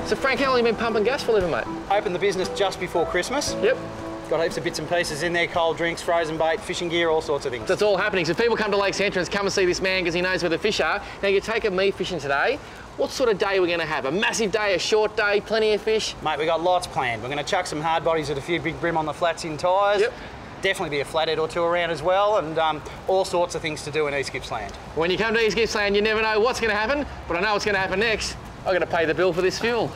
So Frank, how long have you been pumping gas for a living, mate? Opened the business just before Christmas. Yep. Got heaps of bits and pieces in there, cold drinks, frozen bait, fishing gear, all sorts of things. That's all happening. So if people come to Lakes Entrance, come and see this man because he knows where the fish are. Now you're taking me fishing today. What sort of day are we going to have? A massive day, a short day, plenty of fish? Mate, we got lots planned. We're going to chuck some hard bodies with a few big brim on the flats in Tyers. Yep. Definitely be a flathead or two around as well, and all sorts of things to do in East Gippsland. When you come to East Gippsland, you never know what's going to happen, but I know what's going to happen next. I'm going to pay the bill for this fuel.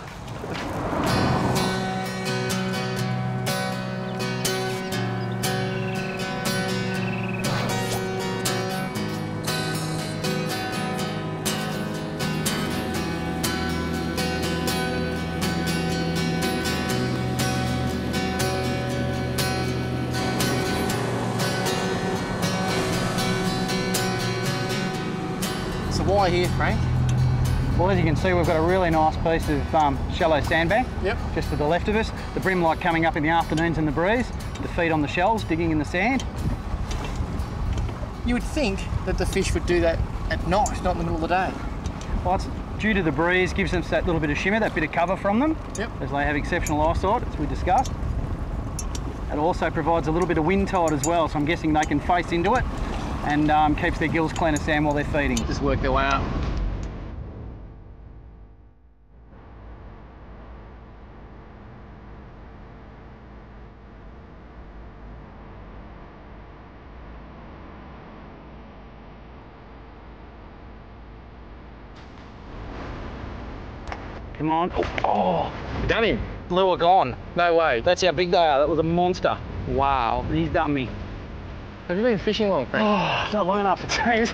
So why here, Frank? Well, as you can see, we've got a really nice piece of shallow sandbank just to the left of us. The brim like coming up in the afternoons in the breeze, the feet on the shells, digging in the sand. You would think that the fish would do that at night, not in the middle of the day. Well, it's due to the breeze, gives them that little bit of shimmer, that bit of cover from them, as they have exceptional eyesight, as we discussed. It also provides a little bit of wind tide as well, so I'm guessing they can face into it and keeps their gills clean of sand while they're feeding. Just work their way up. Come on. Oh, Done him. lure gone. No way. That's how big they are. That was a monster. Wow. He's done me. Have you been fishing long, Frank? Oh, not long enough, it seems.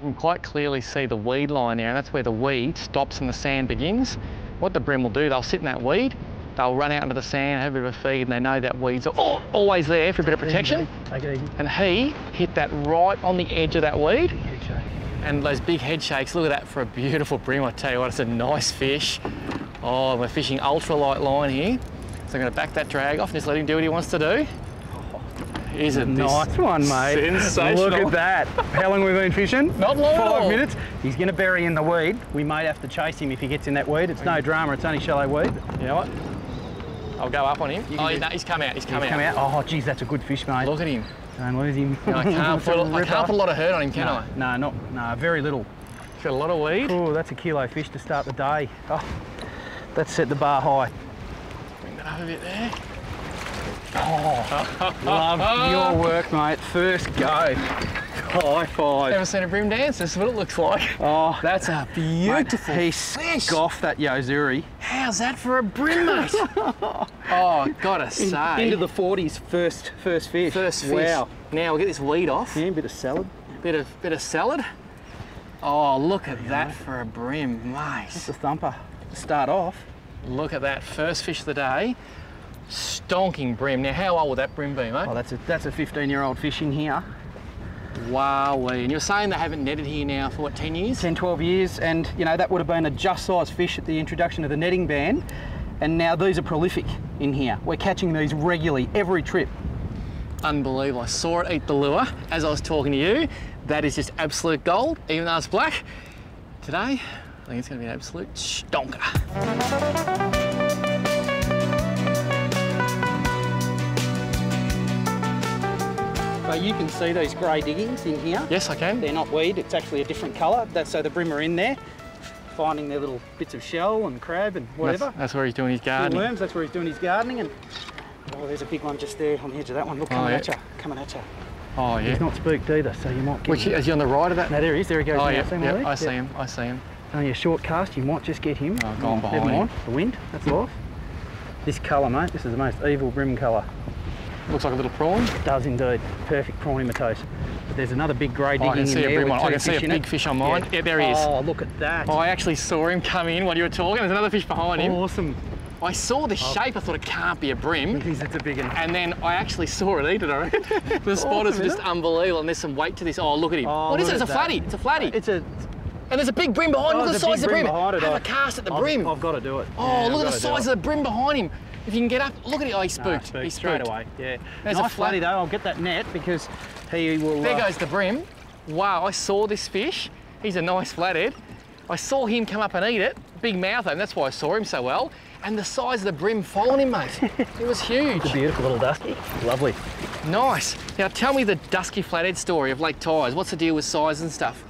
You can quite clearly see the weed line there, and that's where the weed stops and the sand begins. What the brim will do, they'll sit in that weed, they'll run out into the sand, have a bit of a feed, and they know that weed's always there for a bit of protection. Take it easy. And he hit that right on the edge of that weed. And those big head shakes, look at that for a beautiful brim, I tell you what, it's a nice fish. Oh, we're fishing ultralight line here. So I'm gonna back that drag off and just let him do what he wants to do. Isn't this nice one, mate? Sensational. Look at that. How long have we been fishing? Not long at all. 5 minutes. He's going to bury in the weed. We may have to chase him if he gets in that weed. It's no drama, it's only shallow weed. You know what? I'll go up on him. Oh, no, he's come out, he's come out. Oh, geez, that's a good fish, mate. Look at him. Don't lose him. No, I can't put a lot of hurt on him, can I? No, very little. He's got a lot of weed. Oh, that's a kilo fish to start the day. Oh, that's set the bar high. Bring that up a bit there. Oh, love your work, mate. First go. High five. Ever seen a brim dance? This is what it looks like. Oh, that's a beautiful fish. He scoffed that Yozuri. How's that for a brim, mate? Oh, gotta say. Into the 40s, first fish. First fish. Wow. Now we'll get this weed off. Yeah, a bit of salad. Bit of salad. Oh, look at that for a brim, mate. That's a thumper to start off. Look at that, first fish of the day. Stonking brim. Now, how old would that brim be, mate? Oh, that's a 15-year-old fish in here. Wowee. And you're saying they haven't netted here now for, what, 10 years? 10, 12 years, and, you know, that would have been a just-sized fish at the introduction of the netting ban, and now these are prolific in here. We're catching these regularly, every trip. Unbelievable. I saw it eat the lure as I was talking to you. That is just absolute gold, even though it's black. Today, I think it's going to be an absolute stonker. You can see these grey diggings in here. Yes, I can. They're not weed, it's actually a different colour. That's so the brim are in there, finding their little bits of shell and crab and whatever. That's where he's doing his gardening. Worms, that's where he's doing his gardening. And oh, there's a big one just there on the edge of that one. Look, coming at you, coming at you. Oh, yeah. He's not spooked either, so you might get Which, is he on the right of that? No, there he is, there he goes. Oh, yeah, I see him, I see him. Only a short cast, you might just get him. Oh, gone behind Never mind, him. the wind, that's life. This colour, mate, this is the most evil brim colour. Looks like a little prawn. It does indeed. Perfect prawn imitation. But there's another big grey digging in there. I can see a big fish on mine. Yeah, there he is. Oh, look at that. I actually saw him come in while you were talking. There's another fish behind him. Awesome. I saw the shape, I thought it can't be a brim. It's a big one. And then I actually saw it eat it, I reckon. The spotters are just unbelievable, and there's some weight to this. Oh, look at him. Oh, what is it? It's a flatty. It's a flatty. It's a And there's a big brim behind him. Look at the size of the brim. Behind it. Have a cast at the brim. I've got to do it. Oh, yeah, look at the size of the brim behind him. If you can get up, look at it. Oh, he's spooked. Nah, He's straight spooked. away. Yeah. There's Nice a flat. flatty though. I'll get that net because he will. There goes the brim. Wow, I saw this fish. He's a nice flathead. I saw him come up and eat it. Big mouth, and that's why I saw him so well. And the size of the brim following him, mate. It was huge. It's a beautiful little dusky. Lovely. Nice. Now tell me the dusky flathead story of Lake Tyers. What's the deal with size and stuff?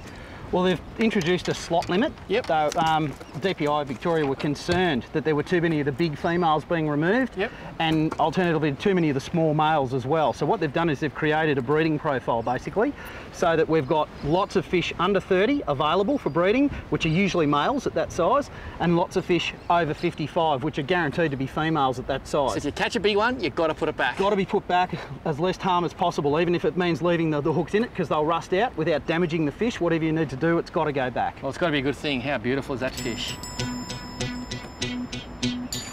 Well, they've introduced a slot limit. Yep. So DPI Victoria were concerned that there were too many of the big females being removed. Yep. And alternatively, too many of the small males as well. So what they've done is they've created a breeding profile basically, so that we've got lots of fish under 30 available for breeding, which are usually males at that size, and lots of fish over 55, which are guaranteed to be females at that size. So if you catch a big one, you've got to put it back. Got to be put back as less harm as possible, even if it means leaving the hooks in it, because they'll rust out without damaging the fish. Whatever you need to do, it's got to go back. Well, it's got to be a good thing. How beautiful is that fish?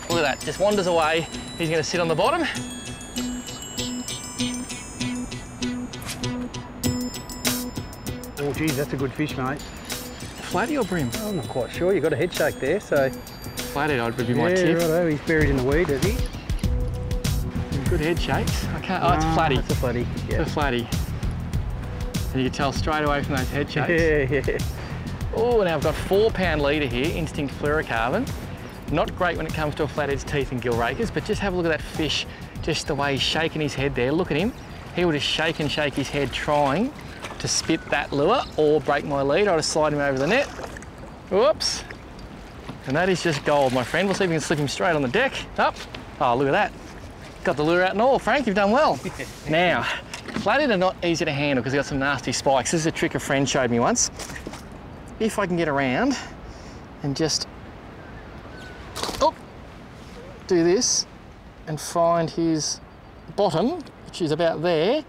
Look at that, just wanders away. He's going to sit on the bottom. Oh geez, that's a good fish, mate. Flatty or brim? I'm not quite sure. You've got a head shake there, so... Flathead would be my tip. Righto, he's buried in the weed, is he? Good head shakes. I can't. Oh, it's a flatty. It's a flatty. Yeah. It's a flatty. And you can tell straight away from those head shakes. Yeah. Oh, now I've got 4-pound leader here, instinct fluorocarbon. Not great when it comes to a flathead's teeth and gill rakers, but just have a look at that fish, just the way he's shaking his head there. Look at him. He would just shake and shake his head trying to spit that lure or break my lead. I'll just slide him over the net. Whoops. And that is just gold, my friend. We'll see if we can slip him straight on the deck. Up. Oh, look at that. Got the lure out and all. Frank, you've done well. Now, flathead are not easy to handle because they've got some nasty spikes. This is a trick a friend showed me once. If I can get around and just do this and find his bottom, which is about there,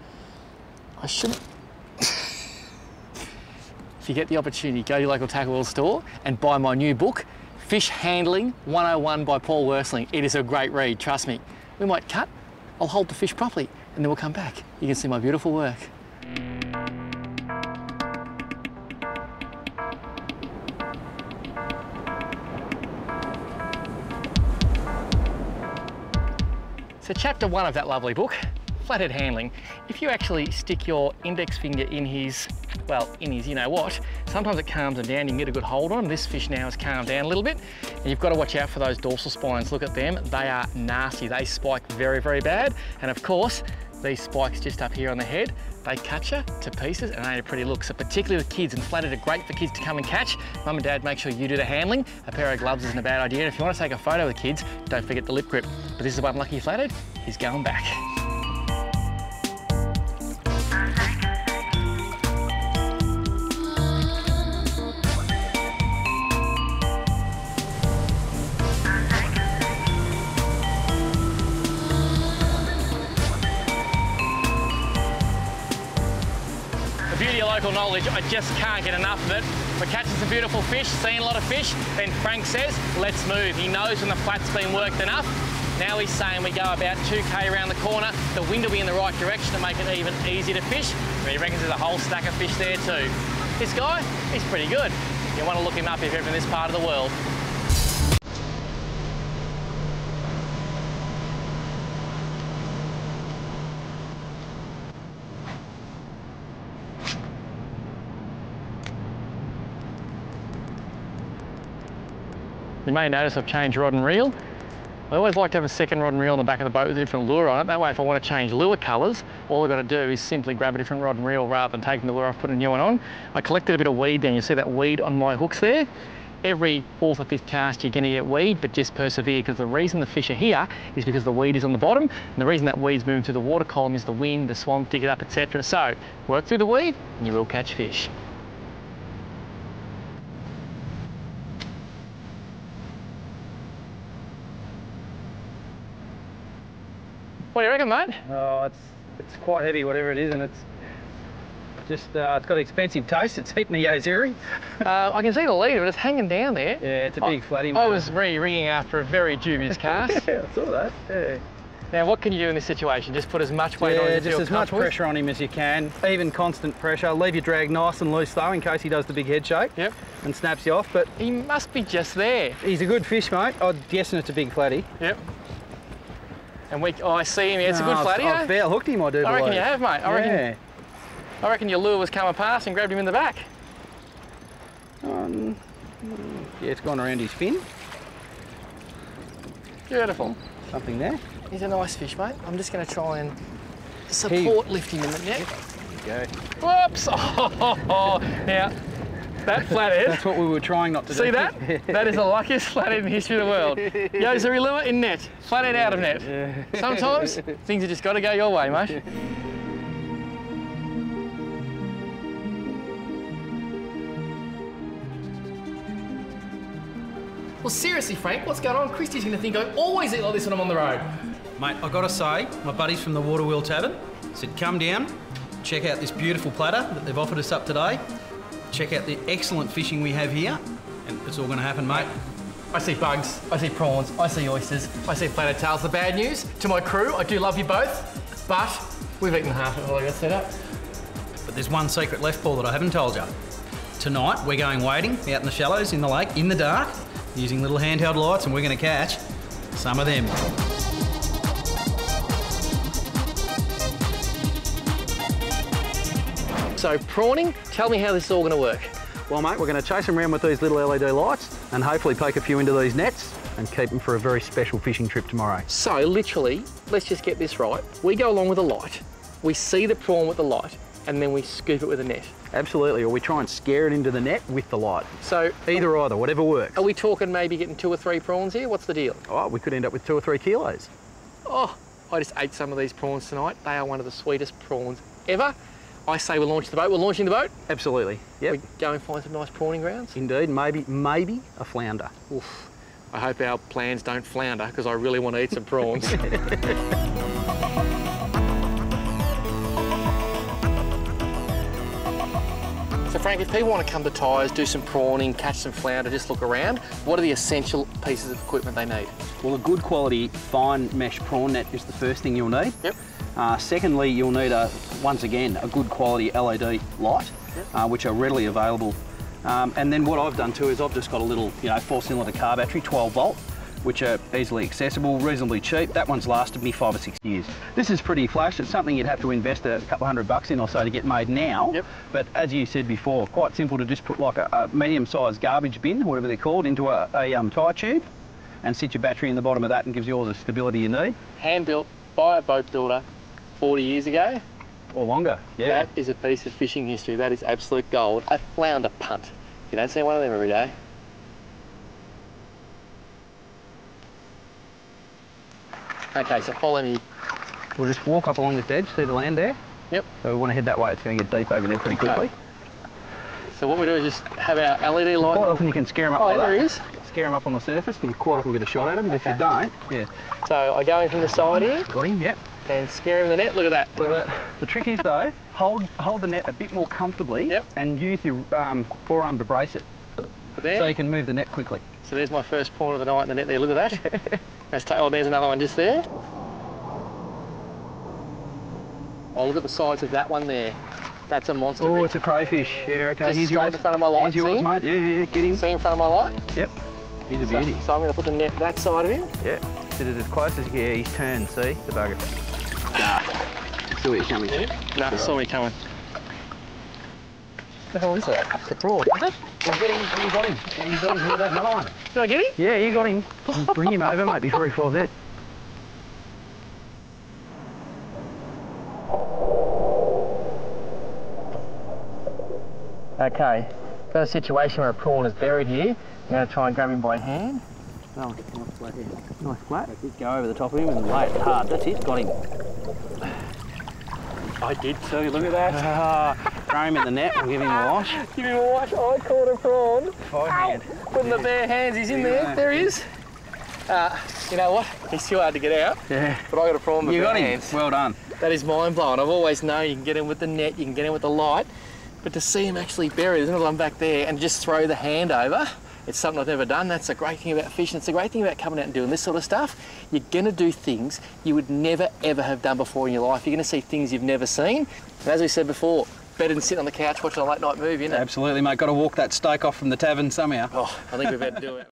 I shouldn't. If you get the opportunity, go to your local tackle store and buy my new book, Fish Handling 101 by Paul Worsling. It is a great read, trust me. We might cut, I'll hold the fish properly, and then we'll come back. You can see my beautiful work. So chapter 1 of that lovely book, flathead handling. If you actually stick your index finger in his, well, in his you know what, sometimes it calms him down, you can get a good hold on him. This fish now has calmed down a little bit, and you've got to watch out for those dorsal spines. Look at them, they are nasty. They spike very, very bad. And of course, these spikes just up here on the head, they cut you to pieces and ain't a pretty look. So particularly with kids, and flathead are great for kids to come and catch. Mum and Dad, make sure you do the handling. A pair of gloves isn't a bad idea. And if you want to take a photo with kids, don't forget the lip grip. But this is one lucky flathead, he's going back. The beauty of local knowledge, I just can't get enough of it. We're catching some beautiful fish, seeing a lot of fish, then Frank says, let's move. He knows when the flat's been worked enough. Now he's saying we go about 2K around the corner, the wind will be in the right direction to make it even easier to fish. But he reckons there's a whole stack of fish there too. This guy, he's pretty good. You want to look him up if you're ever in this part of the world. You may notice I've changed rod and reel. I always like to have a second rod and reel on the back of the boat with a different lure on it. That way, if I want to change lure colours, all I've got to do is simply grab a different rod and reel rather than taking the lure off, putting a new one on. I collected a bit of weed then. You see that weed on my hooks there? Every 4th or 5th cast you're going to get weed, but just persevere, because the reason the fish are here is because the weed is on the bottom, and the reason that weed's moving through the water column is the wind, the swamp, dig it up, etc. So, work through the weed and you will catch fish. What do you reckon, mate? Oh, it's quite heavy, whatever it is, and it's just it's got an expensive taste. It's eating the Ozeri. I can see the leader, but it's hanging down there. Yeah, it's a big flatty. I was re-rigging after a very dubious cast. Yeah, I saw that. Yeah. Now, what can you do in this situation? Just put as much weight on as you just feel as much comfortable? pressure on him as you can. Even constant pressure. Leave your drag nice and loose though, in case he does the big head shake. Yep. And snaps you off. But He must be just there. he's a good fish, mate. I'm guessing it's a big flatty. Yep. And I see him. It's a good flatty. I've bare hooked him, I do I reckon believe. you have, mate. I reckon your lure was coming past and grabbed him in the back. Yeah, it's gone around his fin. Beautiful. Something there. He's a nice fish, mate. I'm just going to try and support lift him in the net. There you go. Whoops! Oh, now, that flathead. That's what we were trying not to do. See that? That is the luckiest flathead in the history of the world. Yozuri lure in net, flathead out of net. Yeah. Sometimes things have just got to go your way, mate. Well, seriously, Frank, what's going on? Christy's going to think I always eat like this when I'm on the road. Mate, I gotta say, my buddies from the Waterwheel Tavern said come down, check out this beautiful platter that they've offered us up today, check out the excellent fishing we have here, and it's all gonna happen, mate. I see bugs, I see prawns, I see oysters, I see flathead tails. The bad news to my crew, I do love you both, but we've eaten half of all I got set up. But there's one secret left, Paul, that I haven't told you. Tonight, we're going wading out in the shallows in the lake, in the dark, using little handheld lights, and we're gonna catch some of them. So prawning, tell me how this is all going to work. Well, mate, we're going to chase them around with these little LED lights and hopefully poke a few into these nets and keep them for a very special fishing trip tomorrow. So literally, let's just get this right. We go along with a light, we see the prawn with the light, and then we scoop it with a net. Absolutely, or we try and scare it into the net with the light. So Either, whatever works. are we talking maybe getting 2 or 3 prawns here? What's the deal? Oh, we could end up with 2 or 3 kilos. Oh, I just ate some of these prawns tonight. They are one of the sweetest prawns ever. I say we'll launch the boat. We're launching the boat. Absolutely, yep. We go and find some nice prawning grounds. Indeed, maybe a flounder. Oof. I hope our plans don't flounder because I really want to eat some prawns. So Frank, if people want to come to Tyers, do some prawning, catch some flounder, just look around, what are the essential pieces of equipment they need? Well, a good quality fine mesh prawn net is the first thing you'll need. Yep. Secondly, you'll need, once again, a good quality LED light, which are readily available. And then what I've done too is I've just got a little, 4-cylinder car battery, 12 volt, which are easily accessible, reasonably cheap. That one's lasted me 5 or 6 years. This is pretty flash. It's something you'd have to invest a couple $100 in or so to get made now. Yep. But as you said before, quite simple to just put like a medium-sized garbage bin, or whatever they're called, into a tie tube and sit your battery in the bottom of that and gives you all the stability you need. Hand-built by a boat builder 40 years ago. Or longer, yeah. That is a piece of fishing history. That is absolute gold. A flounder punt. You don't see one of them every day. Okay, so follow me. We'll just walk up along this edge, see the land there? Yep. So we want to head that way. It's going to get deep over there pretty quickly. So what we do is just have our LED light. Quite often you can scare them up Oh, like there that. he is. Scare them up on the surface, and you quite often get a shot at them. If you don't, yeah. So I go in from the side here Got him, yep. and scare him in the net. Look at that. Look at that. The trick is though, hold the net a bit more comfortably. Yep. And use your forearm to brace it. There. So you can move the net quickly. So there's my first prawn of the night in the net there. Look at that. There's another one just there. Oh, look at the size of that one there. That's a monster. Oh, fish. it's a crayfish. Yeah, okay. Just Here's straight yours. in front of my light. Here's yours, See? mate. Yeah, get him. See in front of my light? Yep. He's a beauty. So I'm going to put the net that side of him. Yeah. Sit it as close as you can. Yeah, he's turned, see? The bugger. See where you're coming. No, I saw me coming. What the hell is that? It's a prawn. Is it? You got him. You got him. You got him. Look at that line. Did I get him? Yeah, you got him. Bring him over, mate, before he falls out. Okay, got a situation where a prawn is buried here. I'm going to try and grab him by hand. Oh, nice flat here. Nice flat. Go over the top of him and lay it hard. That's it. Got him. I did So look at that. Throw him in the net and give him a wash. Give him a wash. I caught a prawn. Five hand. With the bare hands, he's in there. There he is. You know what? He's still hard to get out. Yeah. But I got a prawn with You bare got him. hands. Well done. That is mind blowing. I've always known you can get him with the net, you can get him with the light, but to see him actually buried, there's another one back there, and just throw the hand over, It's something I've never done. That's the great thing about fishing. It's the great thing about coming out and doing this sort of stuff. You're going to do things you would never, ever have done before in your life. You're going to see things you've never seen. And as we said before, better than sitting on the couch watching a late night movie, isn't it? Absolutely, mate. Got to walk that steak off from the tavern somehow. Oh, I think we better do it.